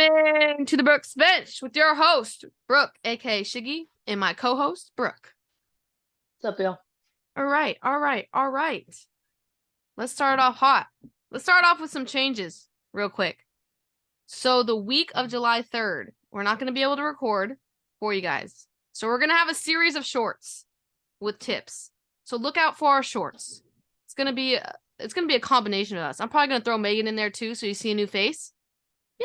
Welcome to the Brookes Bench with your host, Brooke, aka Shiggy, and my co-host, Brooke. What's up, y'all? All right. Let's start off hot. Let's start off with some changes real quick. So the week of July 3rd, we're not going to be able to record for you guys. So we're going to have a series of shorts with tips. So look out for our shorts. It's going to be a combination of us. I'm probably going to throw Megan in there too, so you see a new face.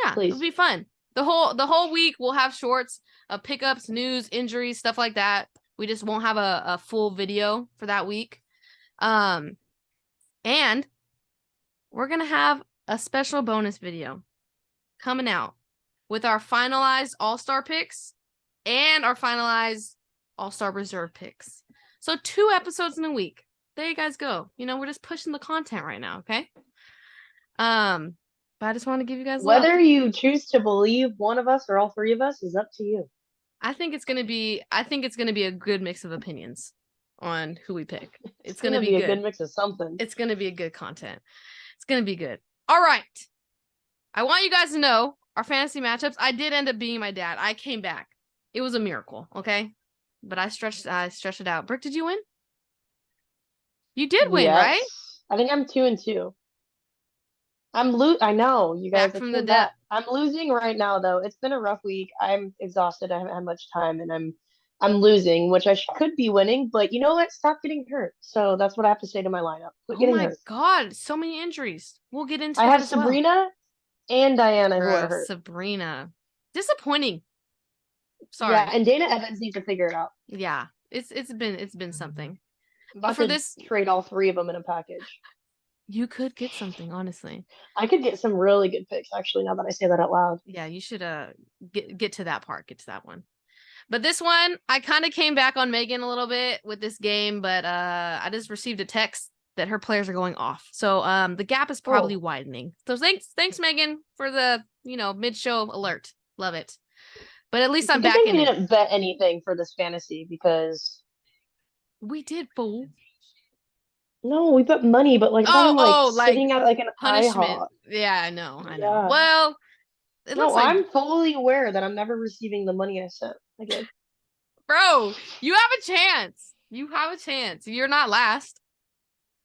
Yeah, Please. It'll be fun. The whole week we'll have shorts of pickups, news, injuries, stuff like that. We just won't have a full video for that week. And we're gonna have a special bonus video coming out with our finalized All-Star picks and our finalized All-Star Reserve picks. So 2 episodes in a week. There you guys go. You know, we're just pushing the content right now, okay? But I just want to give you guys whether you choose to believe one of us or all 3 of us is up to you. I think it's gonna be a good mix of opinions on who we pick. It's gonna be a good mix of something. It's gonna be a good content. It's gonna be good. All right. I want you guys to know our fantasy matchups. I did end up beating my dad. I came back. It was a miracle, okay? But I stretched it out. Brooke, did you win? You did win, Yes. right? I think I'm 2-2. I know, you guys. Back from the death. I'm losing right now, though. It's been a rough week. I'm exhausted. I haven't had much time, and I'm losing, which I could be winning. But you know what? Stop getting hurt. So that's what I have to say to my lineup. Quit getting hurt. Oh my God, so many injuries. We'll get into. I have Sabrina and Diana who are hurt. Sabrina, disappointing. Sorry. Yeah, and Dana Evans needs to figure it out. Yeah, it's been something. I'm about to trade all 3 of them in a package. You could get something, honestly. I could get some really good picks, actually, now that I say that out loud. Yeah, you should get to that part. Get to that one. But this one, I kind of came back on Megan a little bit with this game, but I just received a text that her players are going off. So the gap is probably widening. So thanks, Megan, for the mid-show alert. Love it. But at least I'm back in it. We didn't bet anything for this fantasy because we did, fool. No, we bet money, but sitting at like an punishment. IHOP. Yeah, I know. Yeah. Well, I'm fully aware that I'm never receiving the money I sent. Again. Bro, you have a chance. You're not last,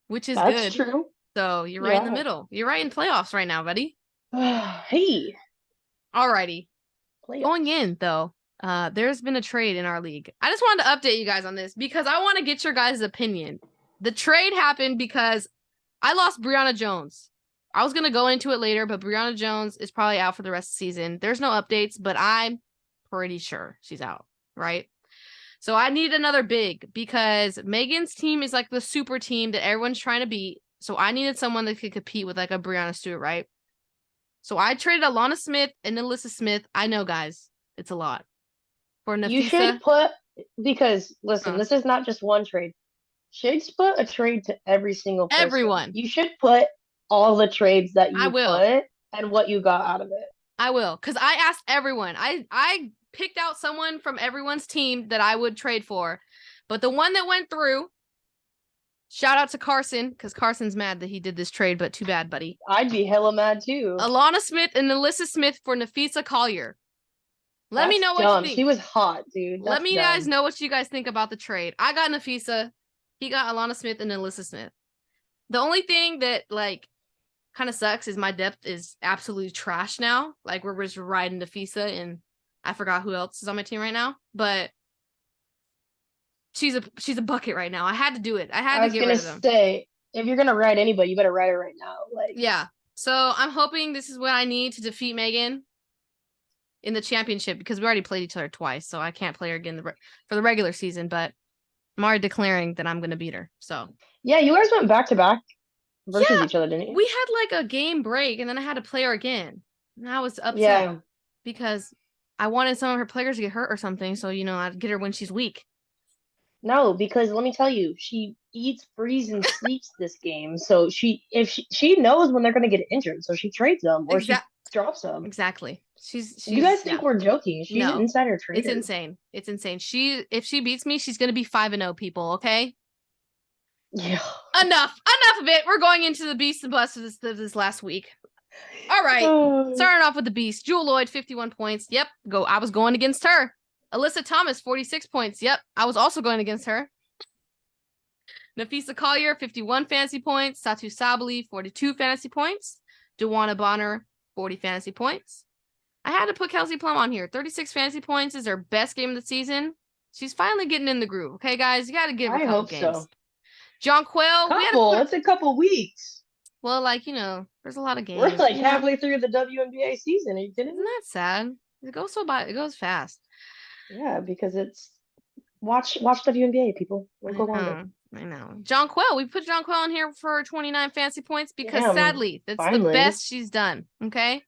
which is good. That's true. So you're right in the middle. You're right in playoffs right now, buddy. Hey. Alrighty. Going in though, there's been a trade in our league. I just wanted to update you guys on this because I want to get your guys' opinion. The trade happened because I lost Brianna Jones. I was going to go into it later, but Brianna Jones is probably out for the rest of the season. There's no updates, but I'm pretty sure she's out, right? So I need another big because Megan's team is like the super team that everyone's trying to beat. So I needed someone that could compete with like a Brianna Stewart, right? So I traded Alana Smith and Alyssa Smith. I know, guys, it's a lot. For Nafisa. You should because listen, this is not just one trade. Should put a trade to every single person. Everyone. You should put all the trades that you put and what you got out of it. I will, because I asked everyone. I picked out someone from everyone's team that I would trade for. But the one that went through, shout out to Carson, because Carson's mad that he did this trade, but too bad, buddy. I'd be hella mad too. Alana Smith and Alyssa Smith for Nafisa Collier. Let me know what you think. She was hot, dude. Let me guys know what you guys think about the trade. I got Nafisa. He got Alana Smith and Alyssa Smith. The only thing that kind of sucks is my depth is absolutely trash now. Like we're just riding Nafisa and I forgot who else is on my team right now, but she's a bucket right now. I had to do it. I had to get rid of them. I was gonna say, if you're gonna ride anybody, you better ride her right now. Yeah. So I'm hoping this is what I need to defeat Megan in the championship because we already played each other twice, so I can't play her again for the regular season, but I'm already declaring that I'm going to beat her. So yeah, you guys went back to back versus each other, didn't you? We had like a game break, and then I had to play her again. And I was upset because I wanted some of her players to get hurt or something. So I'd get her when she's weak. No, because let me tell you, she eats, breathes, and sleeps this game. So she knows when they're going to get injured, so she trades them or she drops them. Exactly. She's you guys think we're joking? She's an insider trader. It's insane. It's insane. If she beats me, she's gonna be 5-0, people. Okay. Yeah. Enough of it. We're going into the beast and bust of this last week. All right. Oh. Starting off with the beast. Jewel Lloyd, 51 points. Yep. I was going against her. Alyssa Thomas, 46 points. Yep. I was also going against her. Nafisa Collier, 51 fantasy points. Satu Sabali, 42 fantasy points. Dewana Bonner, 40 fantasy points. I had to put Kelsey Plum on here. 36 fantasy points is her best game of the season. She's finally getting in the groove. Okay, guys, you got to give her a couple games. So. John Quayle. It's a couple weeks. Well, like, there's a lot of games. We're like halfway through the WNBA season. Are you kidding me? Isn't that sad? It goes fast. Yeah, because it's watch WNBA, people. I know. John Quayle. We put John Quayle in here for 29 fantasy points because sadly, that's the best she's done. Okay.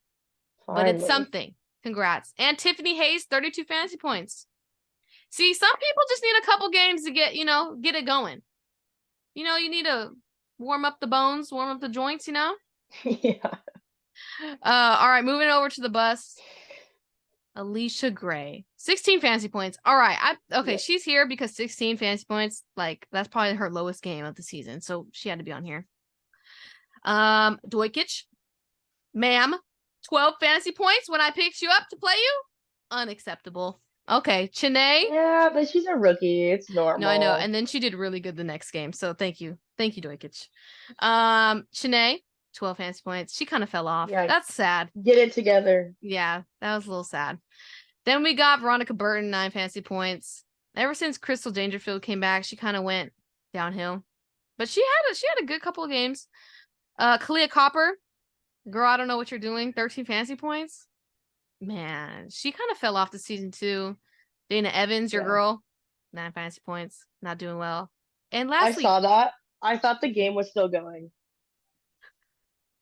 But it's something. Congrats. And Tiffany Hayes, 32 fantasy points. See, some people just need a couple games to get it going. You need to warm up the bones, warm up the joints, Yeah. All right, moving over to the bus. Alicia Gray, 16 fantasy points. All right. She's here because 16 fantasy points, like, that's probably her lowest game of the season. So she had to be on here. Dojkic, ma'am, 12 fantasy points when I picked you up to play you? Unacceptable. Okay, Chene. Yeah, but she's a rookie. It's normal. No, I know. And then she did really good the next game. So thank you. Thank you, Dojkic. Chene, 12 fantasy points. She kind of fell off. Yeah, that's sad. Get it together. Yeah, that was a little sad. Then we got Veronica Burton, 9 fantasy points. Ever since Crystal Dangerfield came back, she kind of went downhill. But she had a good couple of games. Kalia Copper, girl, I don't know what you're doing. 13 fantasy points. Man, she kind of fell off the season too. Dana Evans, your girl, 9 fantasy points. Not doing well. And lastly, I saw that. I thought the game was still going.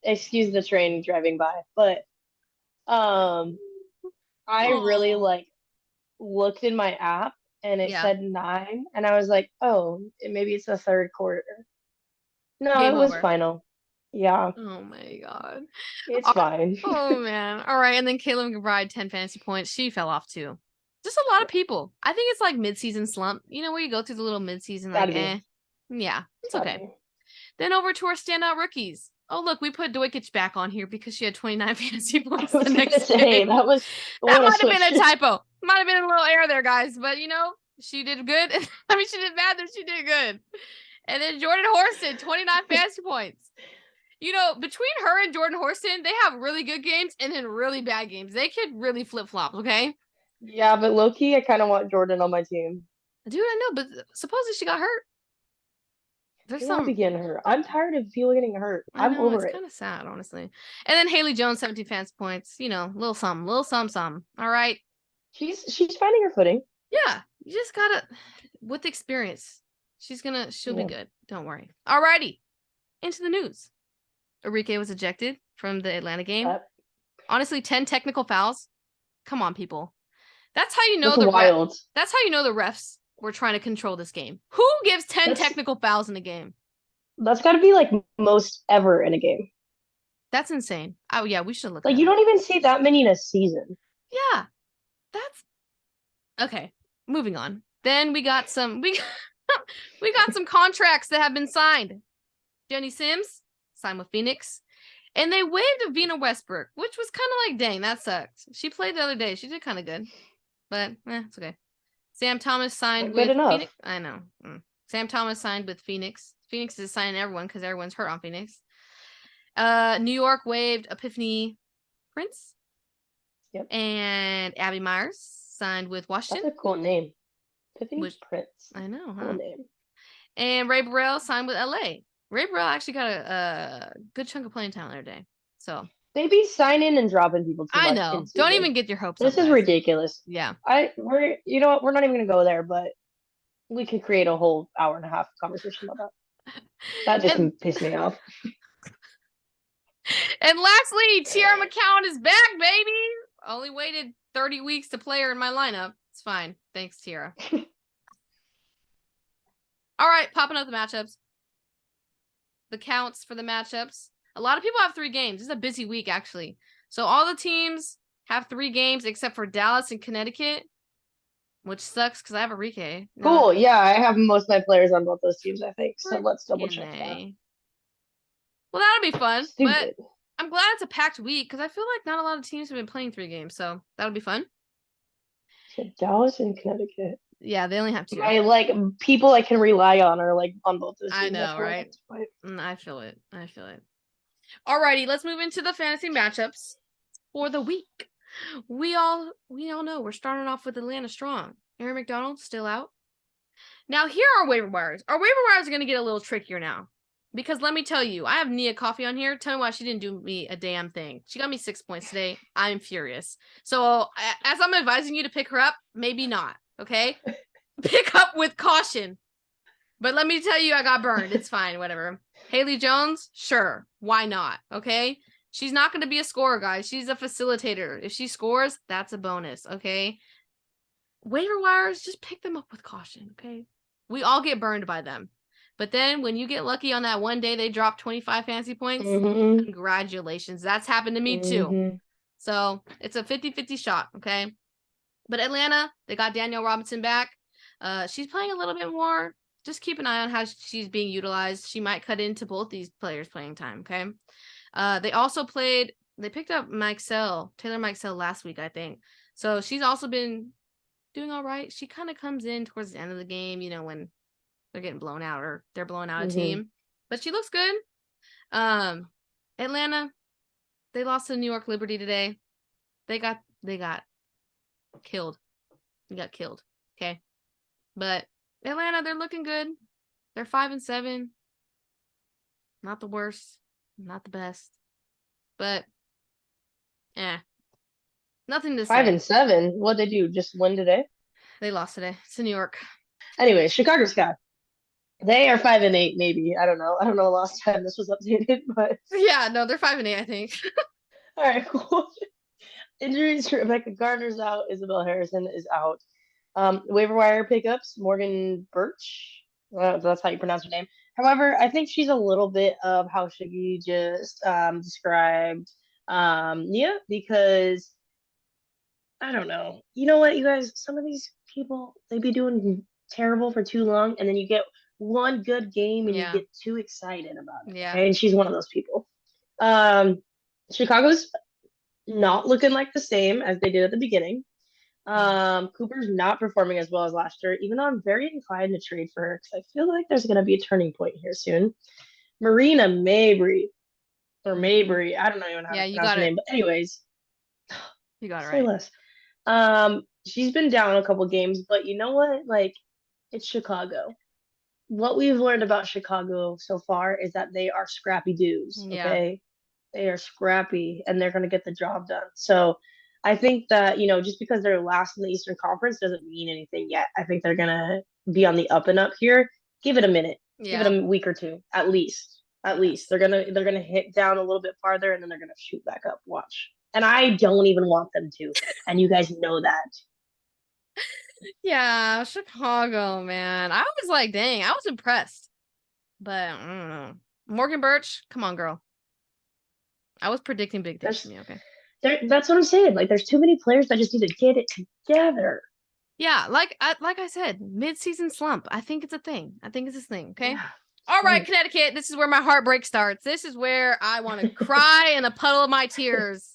Excuse the train driving by, but I really looked in my app and it said 9, and I was like, oh, maybe it's the third quarter. No, it was final. Yeah. Oh my god. It's fine. Oh man. All right, and then Caitlin McBride, 10 fantasy points. She fell off too. Just a lot of people. I think it's like mid-season slump. Where you go through the little mid-season Yeah, it's okay. Then over to our standout rookies. Oh, look, we put Dojkic back on here because she had 29 fantasy points the next day. That might have been a typo. Might have been a little error there, guys. But, she did good. I mean, she did bad, then she did good. And then Jordan Horston, 29 fantasy points. Between her and Jordan Horston, they have really good games and then really bad games. They could really flip-flop, okay? Yeah, but low-key, I kind of want Jordan on my team. Dude, I know, but supposedly she got hurt. There's something getting hurt. I'm tired of people getting hurt. I'm over it. It's kind of sad, honestly. And then Haley Jones, 17 fantasy points. Little something. All right. She's finding her footing. Yeah, you just gotta, with experience, she'll be good. Don't worry. All righty. Into the news. Arike was ejected from the Atlanta game. Honestly, 10 technical fouls. Come on, people. That's how you know that's how you know the refs were trying to control this game. Who gives 10 technical fouls in a game? That's got to be like most ever in a game. That's insane. Oh yeah, we should look. Like, you don't even see that many in a season. Yeah, that's okay. Moving on. Then we got some some contracts that have been signed. Jenny Sims signed with Phoenix, and they waived Avina Westbrook, which was kind of like, dang, that sucks. She played the other day. She did kind of good, but it's okay. Sam Thomas signed with Phoenix. I know. Sam Thomas signed with Phoenix. Phoenix is signing everyone because everyone's hurt on Phoenix. New York waived Epiphany Prince. Yep. And Abby Myers signed with Washington. That's a cool name. Epiphany Prince. I know, huh? Cool name. And Ray Burrell signed with LA. Ray Burrell actually got a good chunk of playing time the other day. So they be signing and dropping people too much. I know. Don't even get your hopes up. This is ridiculous. Yeah. We're not even gonna go there, but we could create a whole hour and a half conversation about that. That just pissed me off. And lastly, Tiara McCowan is back, baby. Only waited 30 weeks to play her in my lineup. It's fine. Thanks, Tiara. All right, popping up the matchups. The counts for the matchups. A lot of people have 3 games. This is a busy week, actually. So all the teams have 3 games except for Dallas and Connecticut, which sucks because I have Arike. Cool. Yeah, I have most of my players on both those teams, I think. So let's double check that. Well, that'll be fun. Stupid. But I'm glad it's a packed week because I feel like not a lot of teams have been playing 3 games, so that'll be fun. So Dallas and Connecticut. Yeah, they only have 2. My like people I can rely on are like on both those I teams. know, right? I feel it. Alrighty, let's move into the fantasy matchups for the week. We all know we're starting off with Atlanta strong. Aaron McDonald still out. Now here are waiver wires. Our waiver wires are going to get a little trickier now. Because let me tell you, I have Nia Coffee on here. Tell me why she didn't do me a damn thing. She got me 6 points today. I'm furious. So as I'm advising you to pick her up, maybe not. Okay? Pick up with caution. But let me tell you, I got burned. It's fine. Whatever. Haley Jones? Sure. Why not? Okay? She's not going to be a scorer, guys. She's a facilitator. If she scores, that's a bonus. Okay? Waiver wires, just pick them up with caution. Okay? We all get burned by them. But then when you get lucky on that one day they drop 25 fantasy points, congratulations. That's happened to me too. So it's a 50-50 shot, okay? But Atlanta, they got Danielle Robinson back. She's playing a little bit more. Just keep an eye on how she's being utilized. She might cut into both these players' playing time, okay? They picked up Taylor Mikesell last week, I think. So she's also been doing all right. She kind of comes in towards the end of the game, when they're getting blown out or they're blowing out a team. But she looks good. Atlanta, they lost to New York Liberty today. They got killed. They got killed. Okay. But Atlanta, they're looking good. They're 5-7. Not the worst. Not the best. But nothing to say. 5-7. What'd they do? Just win today? They lost today. It's in New York. Anyway, Chicago Sky. They are 5-8, maybe. I don't know. I don't know the last time this was updated, but yeah, no, they're 5-8, I think. All right, cool. Injuries: Rebecca Gardner's out. Isabel Harrison is out. Waiver wire pickups: Morgan Birch. That's how you pronounce her name. However, I think she's a little bit of how Shiggy just described Nia, because I don't know. You know what, you guys? Some of these people, they be doing terrible for too long, and then you get one good game and you get too excited about it. Yeah. Okay? And she's one of those people. Chicago's not looking like the same as they did at the beginning. Cooper's not performing as well as last year, even though I'm very inclined to trade for her because I feel like there's going to be a turning point here soon. Marina Mabry, or Mabry, I don't know even how to pronounce her name, but anyways, you got it say right. Less. She's been down a couple games, but you know what? Like, it's Chicago. What we've learned about Chicago so far is that they are scrappy dudes. Okay, they are scrappy and they're going to get the job done. So I think that, just because they're last in the Eastern Conference doesn't mean anything yet. I think they're going to be on the up and up here. Give it a minute. Give it a week or two, at least. At least they're going to hit down a little bit farther and then they're going to shoot back up. Watch. And I don't even want them to. And you guys know that. Yeah, Chicago, man. I was like, dang, I was impressed. But I don't know. Morgan Birch, come on, girl. I was predicting big things to me, okay? That's what I'm saying. Like, there's too many players that just need to get it together. Yeah, like I said, mid-season slump. I think it's a thing. Okay? Yeah, all right, Connecticut, this is where my heartbreak starts. This is where I want to cry in a puddle of my tears.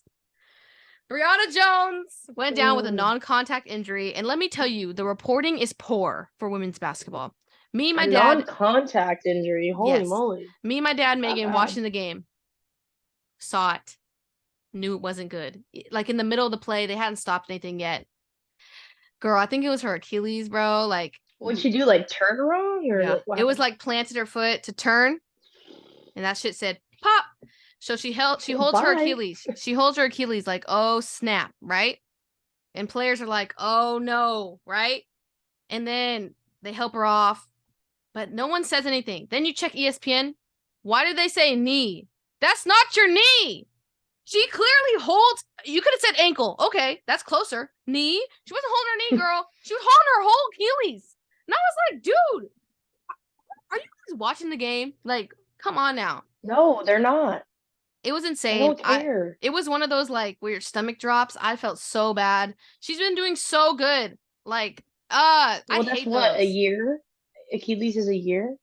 Brianna Jones went down with a non-contact injury, and let me tell you, the reporting is poor for women's basketball. Me and my dad. Non-contact injury. Holy moly. Me and my dad, Megan, watching the game, saw it, knew it wasn't good. Like in the middle of the play, they hadn't stopped anything yet. Girl, I think it was her Achilles, bro. Like, what'd she do? Like turn wrong, or it was like planted her foot to turn, and that shit said pop. So she holds her Achilles. She holds her Achilles like, oh, snap, right? And players are like, oh, no, right? And then they help her off, but no one says anything. Then you check ESPN. Why did they say knee? That's not your knee. She clearly holds, you could have said ankle. Okay, that's closer. Knee. She wasn't holding her knee, girl. She was holding her whole Achilles. And I was like, dude, are you guys watching the game? Like, come on now. No, they're not. It was insane. I don't care. It was one of those like weird stomach drops. I felt so bad. She's been doing so good. Like, well, that's what, a year? Achilles is a year?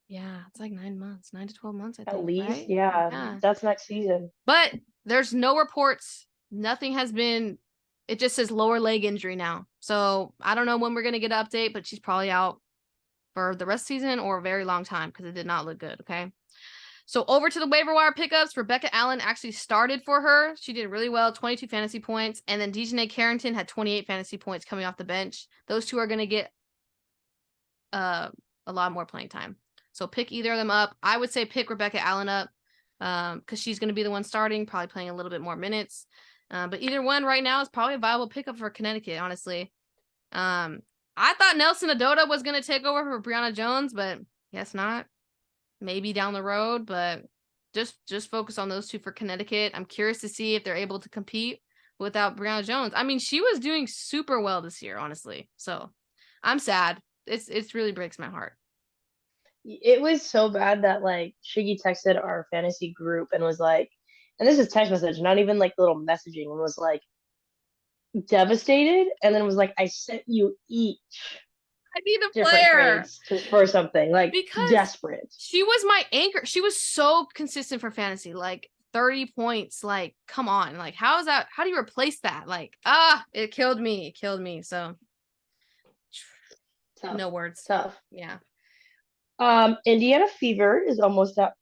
Yeah, it's like 9 months, 9 to 12 months, I At think, least, right? yeah. That's next season. But there's no reports. Nothing has been. It just says lower leg injury now. So I don't know when we're gonna get an update, but she's probably out for the rest of the season or a very long time because it did not look good. Okay. So over to the waiver wire pickups. Rebecca Allen actually started for her. She did really well, 22 fantasy points. And then Dejanay Carrington had 28 fantasy points coming off the bench. Those two are going to get a lot more playing time. So pick either of them up. I would say pick Rebecca Allen up because she's going to be the one starting, probably playing a little bit more minutes. But either one right now is probably a viable pickup for Connecticut, honestly. I thought Nelson Adota was going to take over for Brianna Jones, but guess not. Maybe down the road, but just focus on those two for Connecticut. I'm curious to see if they're able to compete without Brianna Jones. I mean, she was doing super well this year, honestly. So I'm sad. It's really breaks my heart. It was so bad that like Shiggy texted our fantasy group and was like, and this is text message, not even like little messaging, and was like devastated, and then was like, I sent you each I need a different player trades for something, like because desperate. she was my anchor. She was so consistent for fantasy, like 30 points. Like, come on. Like, how is that? How do you replace that? Like, it killed me. It killed me. So Tough. no words. Tough. Yeah. Indiana Fever is almost at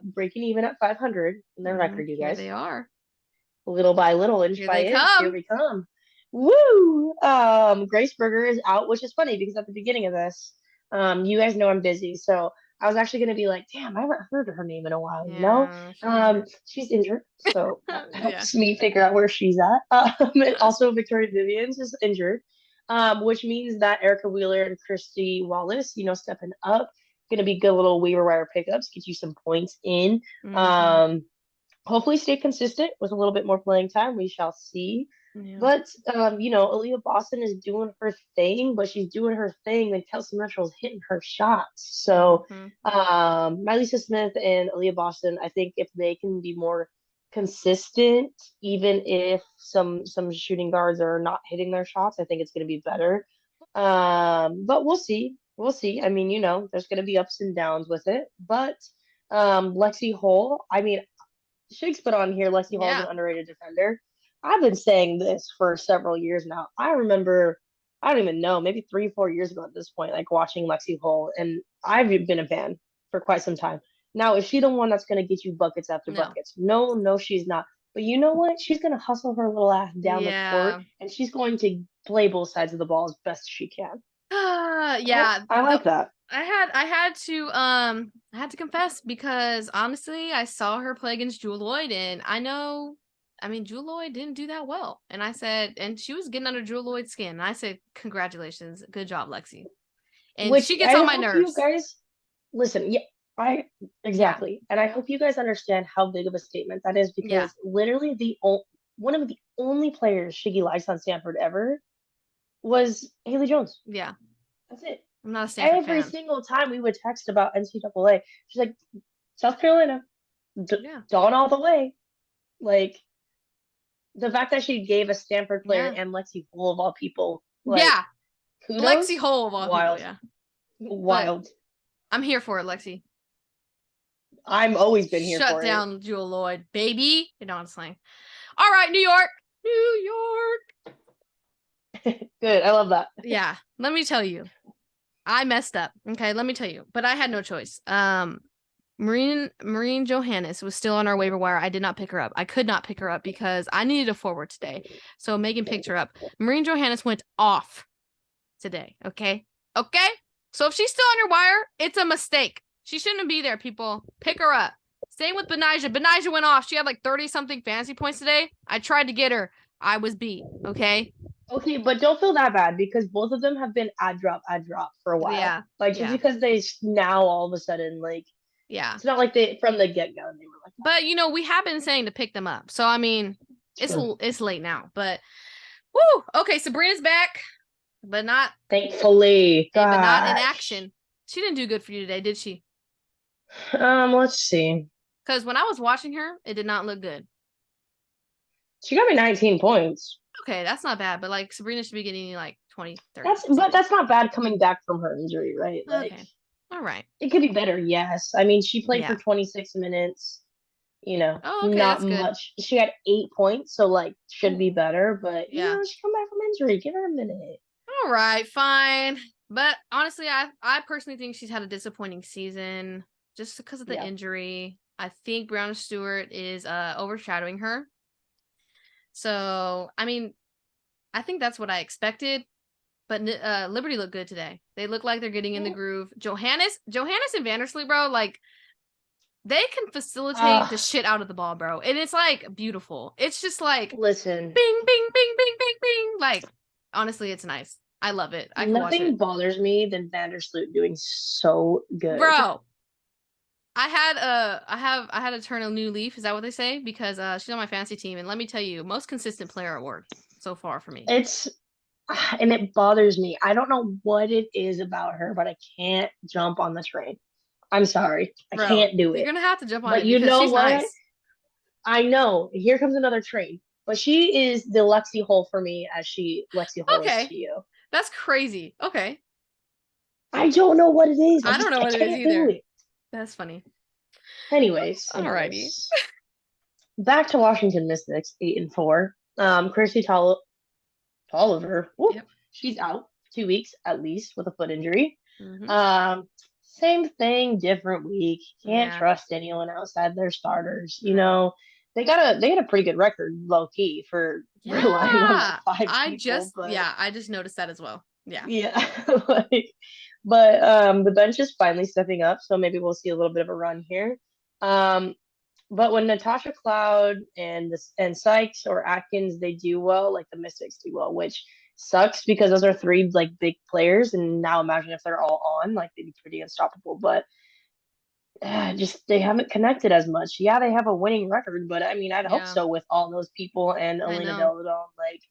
breaking even at 500 in their record, you guys. Here they are. Little by little, inch by inch, here we come. Woo! Grace Berger is out, which is funny because at the beginning of this, you guys know I'm busy, so I was actually gonna be like, damn, I haven't heard her name in a while, you know? She's injured, so that helps me figure out where she's at. And also Victoria Vivians is injured, which means that Erica Wheeler and Christy Wallace, you know, stepping up, gonna be good little waiver wire pickups, get you some points in. Hopefully stay consistent with a little bit more playing time. We shall see. Yeah. But you know, Aaliyah Boston is doing her thing, but she's doing her thing, and Kelsey Mitchell's hitting her shots. So Mylisa Smith and Aaliyah Boston, I think if they can be more consistent, even if some shooting guards are not hitting their shots, I think it's gonna be better. But we'll see. We'll see. I mean, you know, there's gonna be ups and downs with it. But Lexi Hole, I mean, Shig's put on here Lexi Hall is an underrated defender. I've been saying this for several years now. I remember, I don't even know, maybe 3-4 years ago at this point, like watching Lexi Hall, and I've been a fan for quite some time. Now, is she the one that's going to get you buckets after buckets? No, she's not. But you know what? She's going to hustle her little ass down the court, and she's going to play both sides of the ball as best she can. I like that. I had to confess because honestly, I saw her play against Jewel Lloyd, and Jewel Lloyd didn't do that well. And I said, and she was getting under Jewel Lloyd's skin. And I said, congratulations, good job, Lexi. And she gets on my nerves. You guys, listen, exactly. And I hope you guys understand how big of a statement that is because literally one of the only players Shiggy likes on Stanford ever was Haley Jones. Yeah, that's it. I'm not a Stanford fan. Single time we would text about NCAA, she's like, South Carolina, Dawn all the way. Like, the fact that she gave a Stanford player and Lexi Hole of all people. Like, kudos? Lexi Hole of all people, Wild. But I'm here for it, Lexi. I've always been here for it. Shut down Jewel Lloyd, baby. You know what I'm saying. All right, New York. Good, I love that. Yeah, let me tell you. I messed up. Okay, let me tell you. But I had no choice. Maureen Johannes was still on our waiver wire. I did not pick her up. I could not pick her up because I needed a forward today. So Megan picked her up. Maureen Johannes went off today. Okay? So if she's still on your wire, it's a mistake. She shouldn't be there, people. Pick her up. Same with Benijah. Benijah went off. She had like 30-something fantasy points today. I tried to get her. I was beat. Okay, but don't feel that bad because both of them have been ad drop for a while. Yeah. Like, just because they now all of a sudden, like, it's not like they, from the get-go, they were like that. But, you know, we have been saying to pick them up. So, I mean, it's late now. But, woo! Okay, Sabrina's back, but not... Thankfully. But not in action. She didn't do good for you today, did she? Let's see. Because when I was watching her, it did not look good. She got me 19 points. Okay, that's not bad, but like Sabrina should be getting like 20, 30. But that's not bad coming back from her injury, right? Like, All right. It could be better, yes. I mean, she played for Yeah. 26 minutes, Oh, okay, not that's good. much. She had 8 points, so like should be Ooh. better, but Yeah. she come back from injury. Give her a minute. All right, fine. But honestly, I personally think she's had a disappointing season just because of the Yeah. injury. I think Brianna Stewart is overshadowing her. So, I mean, I think that's what I expected. But Liberty looked good today. They look like they're getting in the groove. Johannes and Vandersloot, bro, like they can facilitate the shit out of the ball, bro. And it's like beautiful. It's just like Listen, bing, bing, bing, bing, bing, bing. Like, honestly, it's nice. I love it. I can watch nothing it. bothers me than Vandersloot doing so good. Bro, I had to turn a new leaf. Is that what they say? Because she's on my fantasy team, and let me tell you, most consistent player award so far for me. And it bothers me. I don't know what it is about her, but I can't jump on the train. I'm sorry. I Bro, can't do you're it. gonna have to jump on But it you because know she's what? nice. I know. Here comes another train. But she is the Lexi Hole for me as Lexi Hole is Okay, to you. that's crazy. Okay, I don't know what it is. I don't know I what it is can't do either. it. That's funny. Alrighty. Anyways. Back to Washington Mystics, 8-4. Chrissy Tolliver, whoop, Yep. she's out 2 weeks at least with a foot injury. Mm-hmm. Same thing, different week. Can't trust anyone outside their starters. They got a pretty good record, low key, for relying on like 5 people. I just noticed that as well. Yeah. Yeah, like, but the bench is finally stepping up, so maybe we'll see a little bit of a run here. But when Natasha Cloud and Sykes or Atkins they do well, like the Mystics do well, which sucks because those are three like big players, and now imagine if they're all on, like they'd be pretty unstoppable. But just they haven't connected as much. Yeah, they have a winning record, but I mean, I'd hope Yeah. so with all those people and I Elena know. Deladon. Like,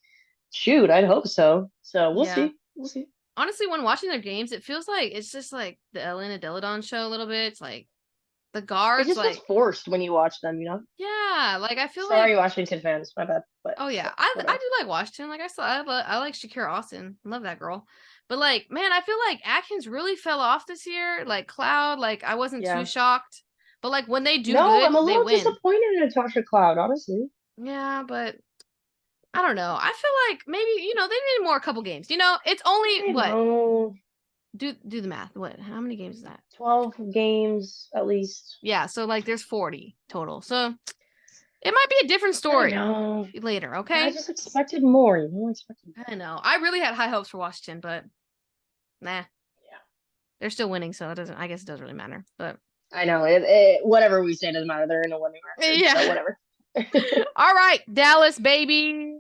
shoot, I'd hope so. So we'll Yeah. see. We'll see. Honestly, when watching their games, it feels like it's just like the Elena Deladon show a little bit. It's like the It guards, just feels like, forced when you watch them, yeah, like I feel like, Sorry, Washington fans, my bad. But oh yeah, still, I whatever. do like Washington. Like I like Shakira Austin. Love that girl. But like, man, I feel like Atkins really fell off this year. Like Cloud, like I wasn't too Yeah. shocked. But like when they do No, good, I'm a they little win. disappointed in Natasha Cloud, honestly. Yeah, but I don't know. I feel like maybe, they need more a couple games. It's only I what? know. Do the math. What? How many games is that? 12 games at least. Yeah, so like there's 40 total. So it might be a different I story know. later, I okay? just expected more, I know. I really had high hopes for Washington, but nah. Yeah. They're still winning, so I guess it doesn't really matter. But I know. Whatever we say doesn't matter. They're in a winning record, yeah. so whatever. All right, Dallas, baby.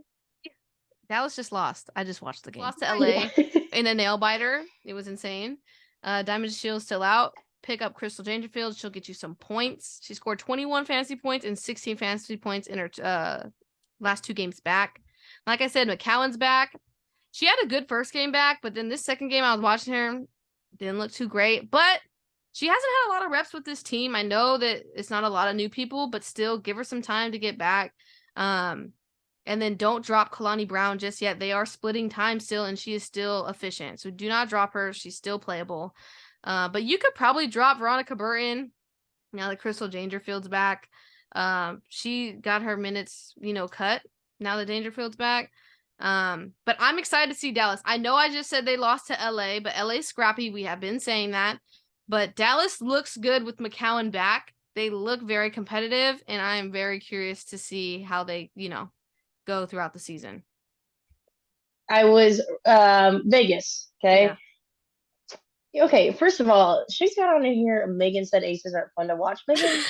Dallas just lost. I just watched the game. Lost to LA in a nail biter. It was insane. Diamond Shield's still out. Pick up Crystal Dangerfield. She'll get you some points. She scored 21 fantasy points and 16 fantasy points in her last 2 games back. Like I said, McCowan's back. She had a good first game back, but then this second game I was watching her, didn't look too great. But she hasn't had a lot of reps with this team. I know that it's not a lot of new people, but still give her some time to get back. And then don't drop Kalani Brown just yet. They are splitting time still, and she is still efficient. So do not drop her. She's still playable. But you could probably drop Veronica Burton now that Crystal Dangerfield's back. She got her minutes, cut now that Dangerfield's back. But I'm excited to see Dallas. I know I just said they lost to LA, but LA's scrappy. We have been saying that. But Dallas looks good with McCowan back. They look very competitive, and I am very curious to see how they, go throughout the season. I was Vegas, okay? Yeah. Okay, first of all, she's got on in here, Megan said aces aren't fun to watch. Megan,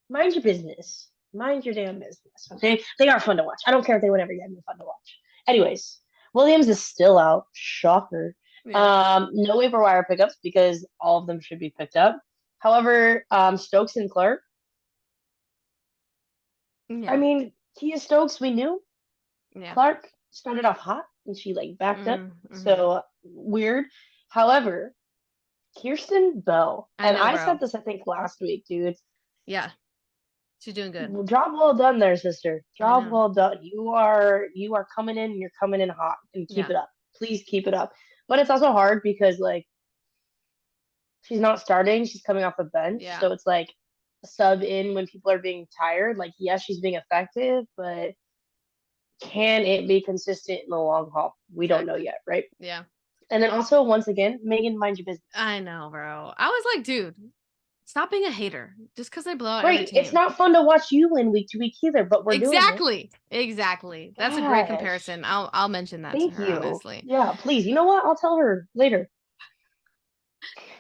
mind your business. Mind your damn business, okay? They are fun to watch. I don't care if they win every game, they're fun to watch. Anyways, Williams is still out. Shocker. Yeah. No waiver wire pickups because all of them should be picked up. However, Stokes and Clark. Yeah. I mean, Kia Stokes, we knew. Yeah. Clark started off hot and she like backed up. So weird. However, Kirsten Bell, I said this I think last week, dude. Yeah. She's doing good. Job well done there, sister. Job well done. You are coming in and you're coming in hot and keep it up. Please keep it up. But it's also hard because like she's not starting. She's coming off the bench. Yeah. So it's like a sub in when people are being tired. Like, yes, she's being effective, but can it be consistent in the long haul? We don't know yet, right? Yeah. And then also, once again, Megan, mind your business. I know, bro. I was like, dude, stop being a hater. Just because they blow out every Right. It's team. not fun to watch you win week to week either, but we're doing it. Exactly. That's a great Gosh. comparison. I'll mention that to Thank her, you. honestly. Yeah, please. You know what? I'll tell her later.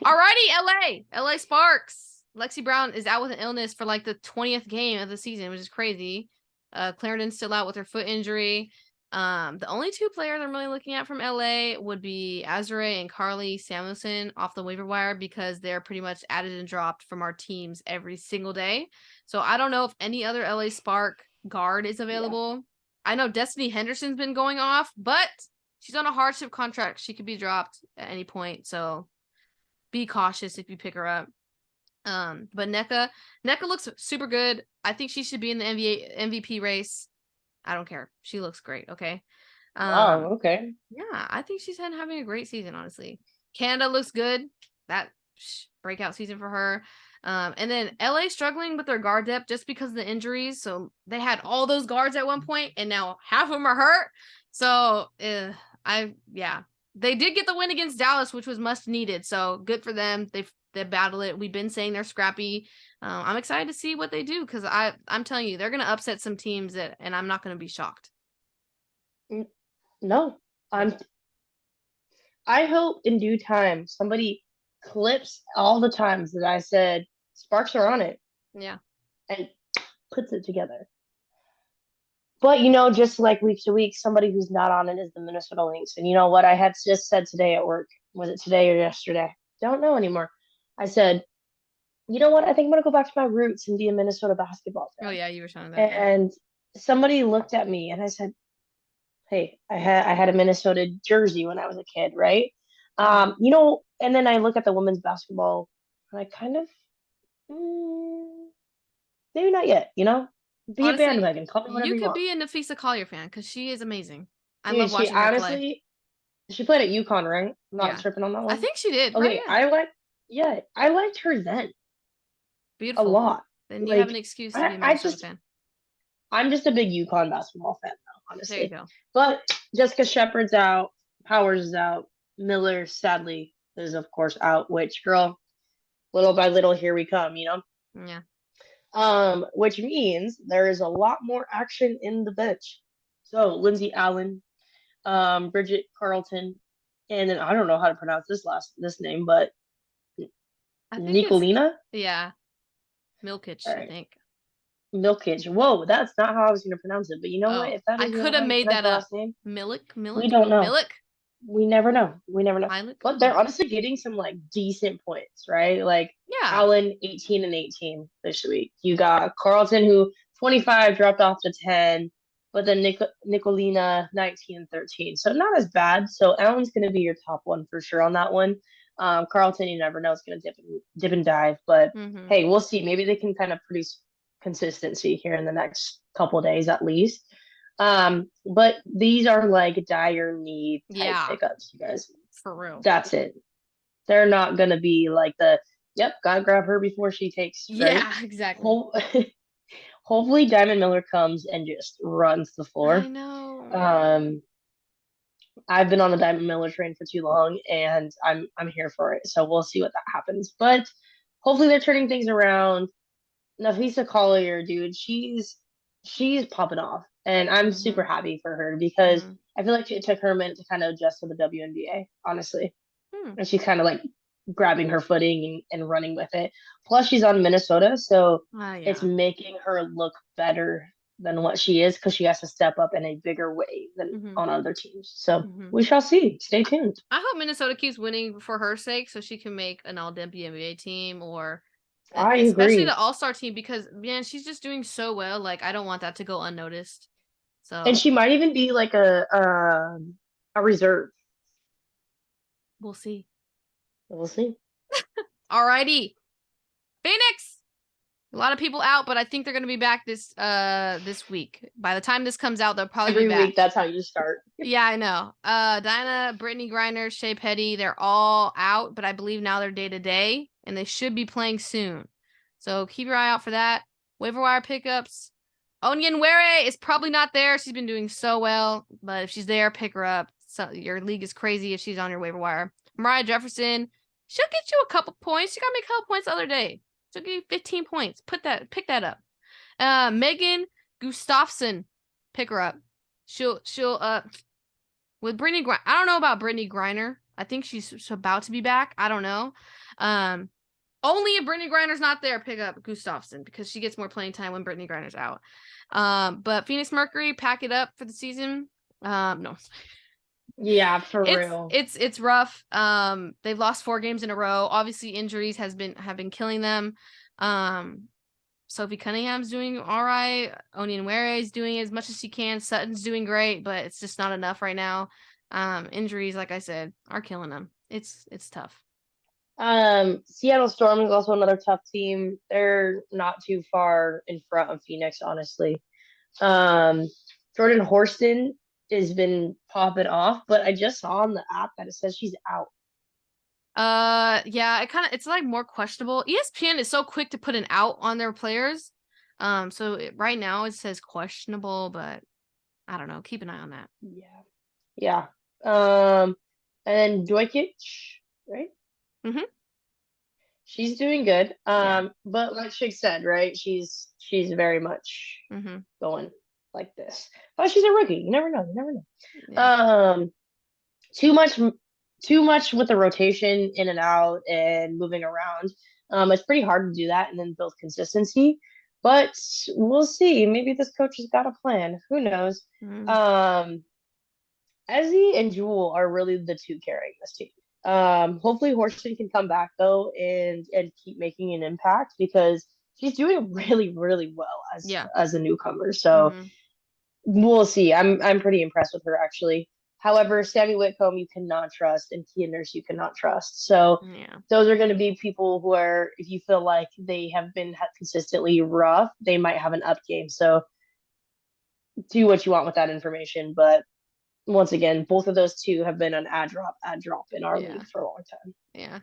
Alrighty, LA Sparks. Lexi Brown is out with an illness for like the 20th game of the season, which is crazy. Clarendon's still out with her foot injury. The only two players I'm really looking at from LA would be Azure and Carly Samuelson off the waiver wire because they're pretty much added and dropped from our teams every single day. So I don't know if any other LA Spark guard is available. Yeah. I know Destiny Henderson's been going off, but she's on a hardship contract. She could be dropped at any point. So be cautious if you pick her up. But Nneka looks super good. I think she should be in the MVP race. I don't care. She looks great. Okay. Wow. Okay. Yeah, I think she's having a great season. Honestly, Canada looks good. That breakout season for her. And then LA struggling with their guard depth just because of the injuries. So they had all those guards at one point, and now half of them are hurt. So they did get the win against Dallas, which was much needed. So good for them. They battle it. We've been saying they're scrappy. I'm excited to see what they do because I'm telling you, they're going to upset some teams and I'm not going to be shocked. No, I hope in due time somebody clips all the times that I said Sparks are on it. Yeah. And puts it together. But, just like week to week, somebody who's not on it is the Minnesota Lynx. And you know what I had just said today at work? Was it today or yesterday? Don't know anymore. I said, you know what? I think I'm going to go back to my roots and be a Minnesota basketball fan. Oh, yeah, you were showing that. And somebody looked at me and I said, hey, I had a Minnesota jersey when I was a kid, right? And then I look at the women's basketball and I kind of, maybe not yet, Be honestly, a bandwagon. Call me whatever you want. You could be a Nafisa Collier fan because she is amazing. I Dude, love watching her play. She played at UConn, right? I'm not tripping on that one. I think she did. Okay, right? I liked her then. Beautiful. A lot. Then you have an excuse to be a Minnesota fan. I'm just a big UConn basketball fan now, honestly. There you go. But Jessica Shepard's out, Powers is out, Miller sadly is of course out. Which, girl, little by little, here we come. Yeah. Which means there is a lot more action in the bench. So Lindsay Allen, Bridget Carlton, and then I don't know how to pronounce this name, but Nicolina? Yeah. Milkic, right. I think. Milkic. Whoa, that's not how I was going to pronounce it. But you know what? If that is I could have made that up. Name, Milik? We don't know. Milik? We never know. But they're honestly getting some decent points, right? Allen 18 and 18 this week. You got Carlton who 25 dropped off to 10, but then Nicolina 19 and 13. So not as bad. So Allen's going to be your top one for sure on that one. Carlton, you never know, it's going to dip and dive, but hey, we'll see. Maybe they can kind of produce consistency here in the next couple of days at least. But these are dire need type pickups, you guys. For real. That's it. They're not going to be gotta grab her before she takes. Yeah, right? Exactly. Hopefully Diamond Miller comes and just runs the floor. I know. I've been on the Diamond Miller train for too long, and I'm here for it. So we'll see what that happens. But hopefully they're turning things around. Nafisa Collier, dude, she's popping off, and I'm super happy for her because I feel like it took her a minute to kind of adjust to the WNBA, honestly. And she's kind of grabbing her footing and running with it. Plus, she's on Minnesota, so it's making her look better than what she is because she has to step up in a bigger way than on other teams. So we shall see. Stay tuned. I hope Minnesota keeps winning for her sake so she can make an all-WNBA team or especially the all-star team because, man, she's just doing so well. I don't want that to go unnoticed. So and she might even be a reserve. We'll see. We'll see. Alrighty. Phoenix. A lot of people out, but I think they're going to be back this week. By the time this comes out, they'll probably Every be back. week, that's how you start. Yeah, I know. Dinah, Brittany Griner, Shea Petty, they're all out, but I believe now they're day-to-day, and they should be playing soon. So keep your eye out for that. Waiver wire pickups. Onyenwere is probably not there. She's been doing so well, but if she's there, pick her up. So your league is crazy if she's on your waiver wire. Mariah Jefferson, she'll get you a couple points. She got me a couple points the other day. She'll give you 15 points. Pick that up. Megan Gustafson, pick her up. She'll with Brittany Griner. I don't know about Brittany Griner. I think she's about to be back. I don't know. Only if Brittany Griner's not there, pick up Gustafson because she gets more playing time when Brittany Griner's out. But Phoenix Mercury, pack it up for the season. No. Yeah, for real. It's rough. They've lost 4 games in a row. Obviously, injuries have been killing them. Sophie Cunningham's doing all right. Onyenwere is doing as much as she can. Sutton's doing great, but it's just not enough right now. Injuries, like I said, are killing them. It's tough. Seattle Storm is also another tough team. They're not too far in front of Phoenix, honestly. Jordan Horston has been popping off, but I just saw on the app that it says she's out. Yeah, it's like more questionable. ESPN is so quick to put an out on their players. Right now it says questionable, but I don't know. Keep an eye on that. Yeah. And then Dojkic, right? Mm-hmm. She's doing good. But like Shig said, right? She's very much going like this. But she's a rookie. You never know. Yeah. Too much with the rotation in and out and moving around. It's pretty hard to do that and then build consistency. But we'll see. Maybe this coach has got a plan. Who knows? Ezzy and Jewel are really the two carrying this team. Hopefully Horston can come back though and keep making an impact because she's doing really, really well as a newcomer. So we'll see. I'm pretty impressed with her actually. However, Sammy Whitcomb you cannot trust and Kia Nurse you cannot trust. So those are going to be people who are, if you feel like they have been consistently rough, they might have an up game. So do what you want with that information. But once again, both of those two have been an ad drop in our league for a long time. Yeah.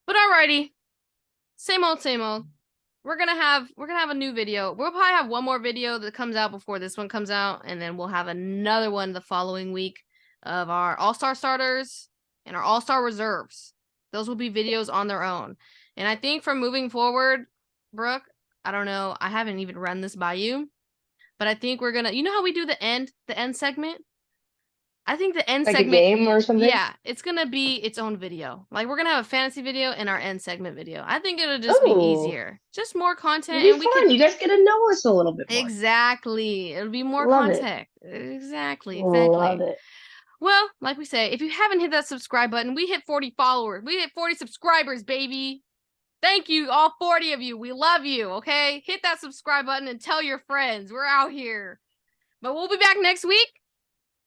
But alrighty. Same old. We're gonna have a new video. We'll probably have one more video that comes out before this one comes out, and then we'll have another one the following week of our All-Star starters and our All-Star reserves. Those will be videos on their own. And I think from moving forward, Brooke, I don't know, I haven't even run this by you, but I think we're gonna, you know how we do the end segment? I think the end segment, a game or something. Yeah, it's gonna be its own video. Like we're gonna have a fantasy video and our end segment video. I think it'll just be easier, just more content, and you guys get to know us a little bit more. Exactly, it'll be more content. Exactly. Love it. Well, like we say, if you haven't hit that subscribe button, we hit 40 followers. We hit 40 subscribers, baby. Thank you, all 40 of you. We love you. Okay, hit that subscribe button and tell your friends. We're out here. But we'll be back next week.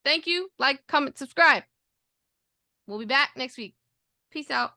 Thank you. Like, comment, subscribe. We'll be back next week. Peace out.